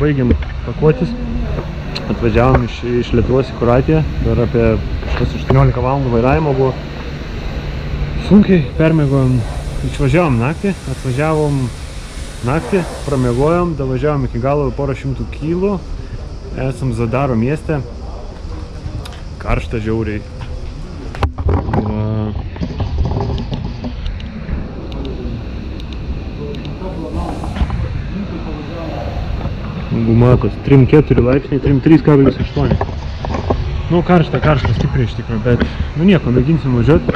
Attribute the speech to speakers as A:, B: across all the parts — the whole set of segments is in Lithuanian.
A: baigiam pakuotis. Atvažiavom iš Lietuvos į Kroatiją. Dar apie kažkas 18 valandų vairavimo buvo. Sunkiai permiegojom, išvažiavom naktį, atvažiavom naktį, pramiegojom, davažiavom iki galo porą šimtų kilų. Esam Zadaro mieste. Karšta žiauriai. Gumatos 3,4 laipsniai, 3,8. Nu, karšta, stipriai iš tikrųjų, bet nu nieko, mėginsim važiuoti.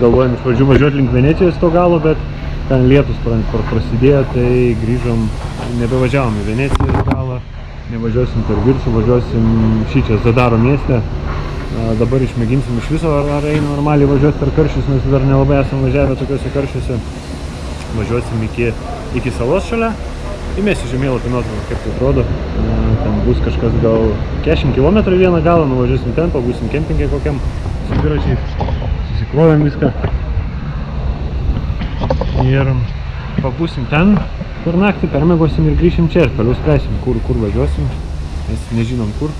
A: Galvojom iš pradžių važiuoti link Venecijos to galo, bet ten lietus prasidėjo, tai grįžom, nebevažiavom į Venecijos galą, nevažiuosim per Virsų, važiuosim šičia Zadaro mieste. Dabar išmėginsim iš viso, ar eina normaliai važiuoti per karščius, nes dar nelabai esam važiavę tokiuose karščiuose. Važiuosim iki salos šalia. Įmėsiu žemėlapį nuotrauką, kaip tai atrodo. Ten bus kažkas gal 40 km vieną galą, nuvažiuosim ten, pabūsim kempingai kokiam su dviračiais. Susikrovėm viską. Ir pabūsim ten per naktį, permiegosim ir grįšim čia ir toliau spręsim, kur važiuosim. Mes nežinom kur.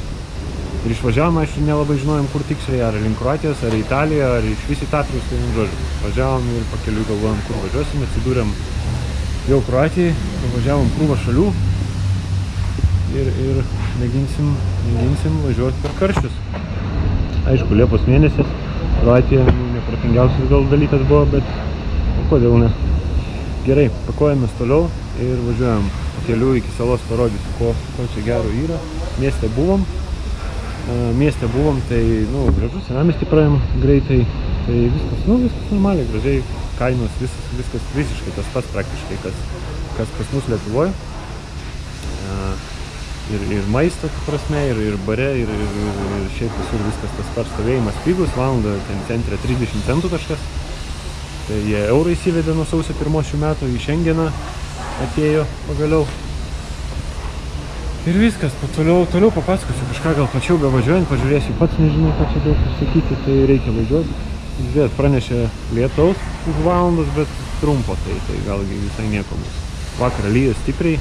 A: Ir išvažiavom, aišku, nelabai žinojom, kur tiksliai, ar link Kroatijos, ar Italiją, ar iš vis į Tatrus, tai žodžiu. Važiavom ir pakeliui galvojom, kur važiuosim, atsidūrėm jau Kroatijai, važiavom krūvą šalių ir mėginsim važiuoti per karščius. Aišku, Liepos mėnesis, Kroatija neprotingiausias gal dalykas buvo, bet kodėl ne. Gerai, pakuojamės toliau ir važiuojam keliu iki salos, parodysiu, ko čia gero yra. Mieste buvom, tai, gražus, senamiestį praėjom greitai, tai viskas normaliai, gražiai. Kainos, viskas visiškai tas pats praktiškai, kas pas mus Lietuvoje. Ir maisto prasme, ir bare, ir šiaip visur viskas tas pats. Stovėjimas pigus, valanda ten centre 30 centų kažkas. Tai jie eurą įsivedė nuo sausio 1 šių metų, į Šengeną atėjo pagaliau. Ir viskas, toliau papasakosiu kažką gal plačiau bevažiuojant, pažiūrėsiu pats, nežinau ką čia daug pasakyti, tai reikia važiuoti. Žiūrėt, pranešė lietaus už valandos, bet trumpo, tai galgi visai nieko bus. Vakar lyjo stipriai,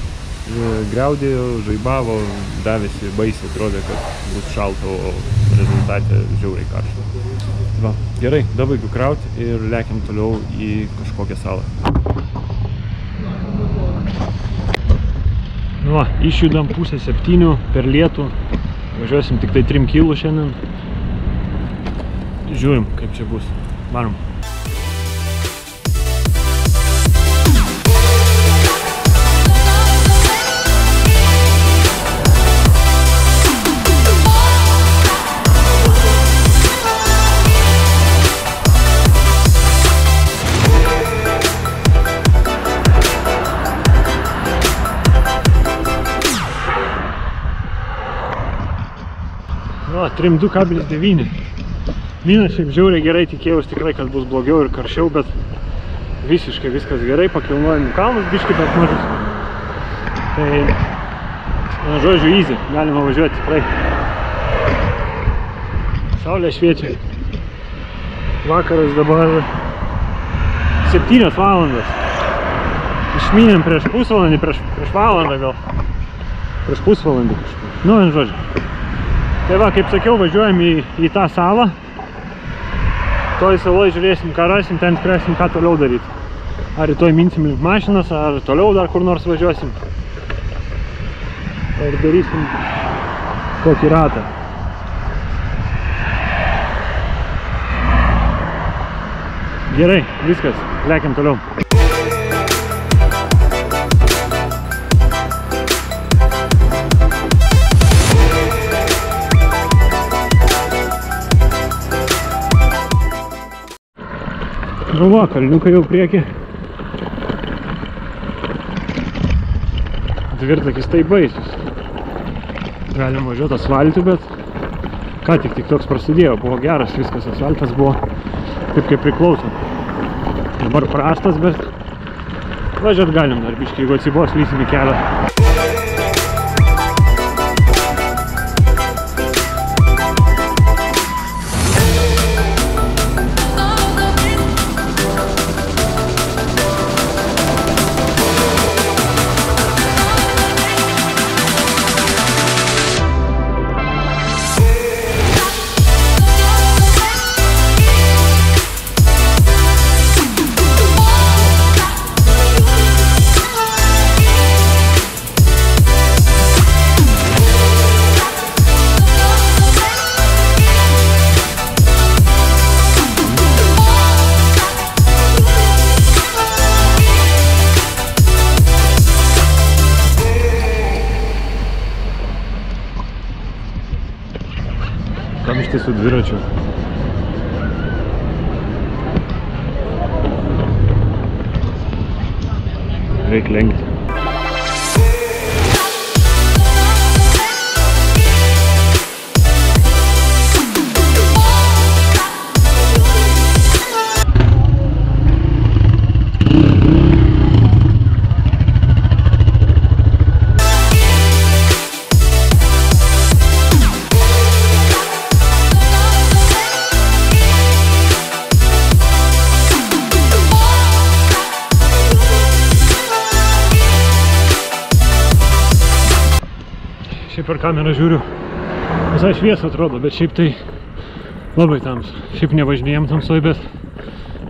A: griaudėjo, žaibavo, davėsi baisiai, atrodė, kad bus šalta, o rezultate žiauriai karšta. Va, gerai, dabaigiu krauti ir lekiam toliau į kažkokią salą. Nu va, išjudam 6:30 per lietų, važiuosim tik tai 3 kilų šiandien. Žiūrim, kaip čia bus. Varom. Nu, 3,2,9. Lynas šiaip žiauriai gerai, tikėjaus tikrai, kad bus blogiau ir karščiau, bet visiškai viskas gerai, pakilnojom kalnus biškį, bet mažus. Tai, žodžiu, easy, galima važiuoti tikrai. Saulė šviečia. Vakaras dabar 7 valandas. Išmynėm prieš pusvalandį, prieš valandą gal. Prieš pusvalandį kažkur. Nu, žodžiu. Tai va, kaip sakiau, važiuojam į tą salą. Toj saloj žiūrėsim, ką rasim, ten spręsim, ką toliau daryti. Ar rytoj minsim link mašinas, ar toliau dar kur nors važiuosim. Ir darysim kokį ratą. Gerai, viskas, lekiam toliau. Nu va, kalniukai jau prieki. Dvirtakis tai baisus. Galim važiuoti asfaltu, bet ką tik toks prasidėjo. Buvo geras viskas, asfaltas buvo taip kaip priklauso. Dabar prastas, bet važiuot galim dar biškį, jeigu atsibos, lysim į kelią. su dviračiu. Reikia lenkti. Šiaip per kamerą žiūriu, visai šviesa atrodo, bet šiaip tai labai tamsu. Šiaip nevažinėjom tamsoj, bet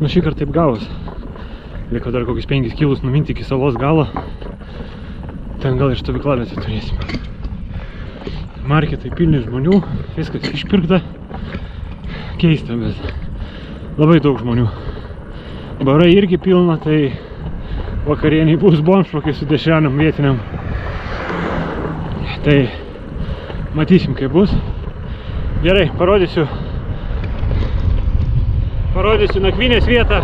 A: nu šį kartą taip gavos. Liko dar kokius 5 kilus numinti iki salos galo. Ten gal ir stovyklavietę turėsim. Marketai pilni žmonių, viskas išpirkta. Keista, bet labai daug žmonių. Barai irgi pilna, tai vakarieniai bus bomžpakai su dešreniam vietiniam. Tai matysim, kaip bus. Gerai, parodysiu nakvynės vietą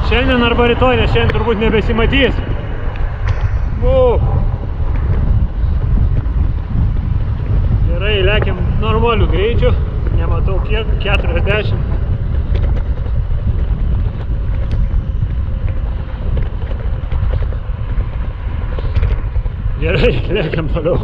A: šiandien arba rytoj, nes šiandien turbūt nebesimatys. Gerai, lekiam normaliu greičiu. Nematau kiek, 40. Gerai, lekiam toliau.